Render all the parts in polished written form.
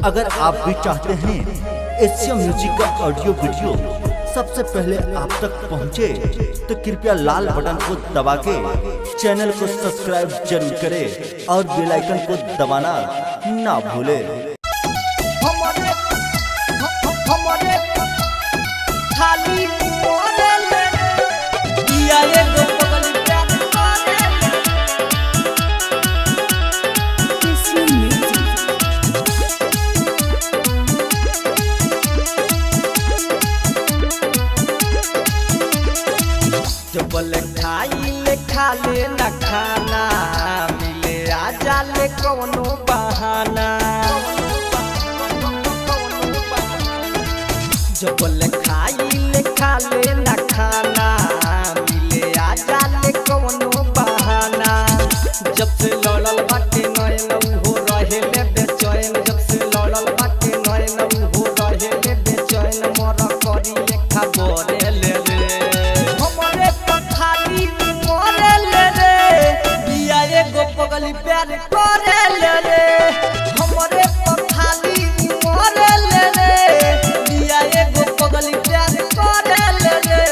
अगर आप भी चाहते हैं एशिया म्यूजिक का ऑडियो वीडियो सबसे पहले आप तक पहुंचे, तो कृपया लाल बटन को दबा के चैनल को सब्सक्राइब जरूर करें और बेल आइकन को दबाना ना भूलें। जबल खाइले खाले न खाना मिले आजा ले कौनो बहाना। जबल खाइले खाले न खाना मिले आजा ले कौनो बहाना। जब से लड़ल बाटे नैन हो रहे ले बेचैन, जब से लड़ल बाटे नैन हो रहे ले बेचैन। मर करी खबर ले प्यार करे ले रे हमरे पखाली मरे ले रे दिया एगो पगली प्यार करे ले रे।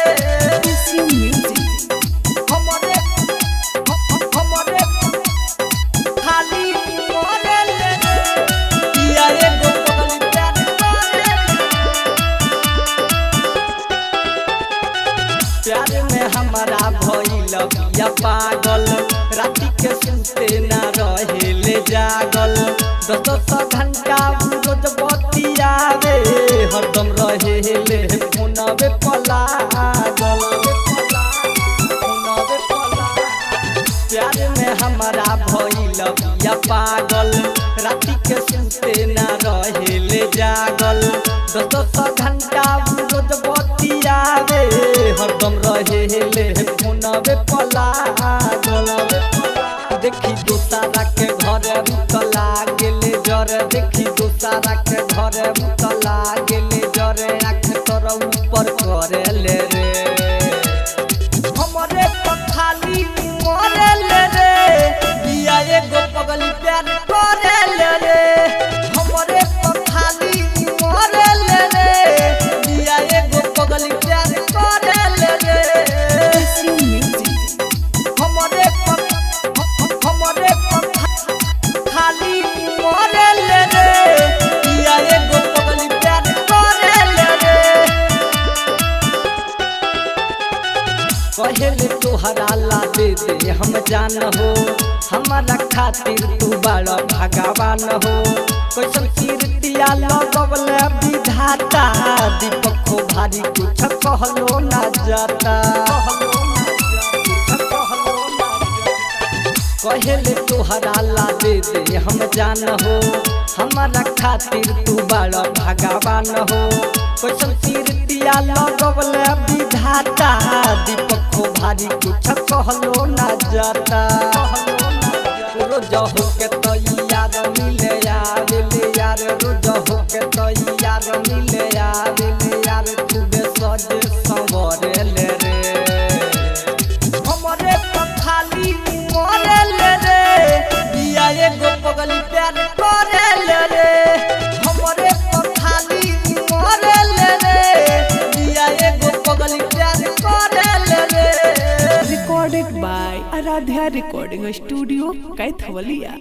हमरे खाली मरे ले रे दिया एगो पगली प्यार करे ले। प्यार में हमारा भइल बिया पागल, राती के सुनते ना रहे ले जागल। 10 घंटा रोज बतियावे हरदम रहे ले फोनवे पलागल। प्यार में हमारा भइल बिया पागल, राती के सुनते ना रहे ले जागल। 10 घंटा रोज बतियावे हरदम रहे ले फोनवे पलागल। देखी दोसारा के घर मुतला गेले जरे, देखी दोसारा के घर मुतला गेले जरे। आँख तोर ऊपर करे ले रे हमरे पखाली मरे ले रे दिया एगो पगली प्यार करे ले रे। हमरे पखाली मरे ले रे दिया एगो पगली प्यार करे ले रे। हमरे खाली मरे ले रे दिया एगो पगली प्यार करे ले रे। पहले तोहरा ला दे दे हम जान हो, हमारा खातिर तू बड़ा भगवान हो। कैसन कीर्तिया लगवले विधाता, दीपक को भारी कुछ कहलो ना जाता। पहले तोहरा ला दे दे हम जान हो, हमारा खातिर तू बड़ा भगवान हो। कैसन कीर्तिया लगवले विधाता, दीपक को भारी कुछ कहलो ना जाता। रोज हो के तो यार मिले यार ले यार, रोज हो के तो यार मिले यार ले यार। खूबे सजे संवरे ले रे हमरे पखाली मरे ले रे दिया एगो पगली प्यार करे ले रे। हमरे पखाली मरे ले रे दिया एगो पगली प्यार करे ले रे। Recorded by Aradhya Recording Studio, Kaithawaliya।